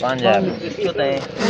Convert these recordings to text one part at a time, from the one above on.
5000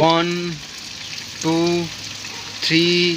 1 2 3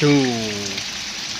2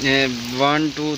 1 2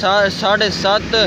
7:30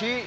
6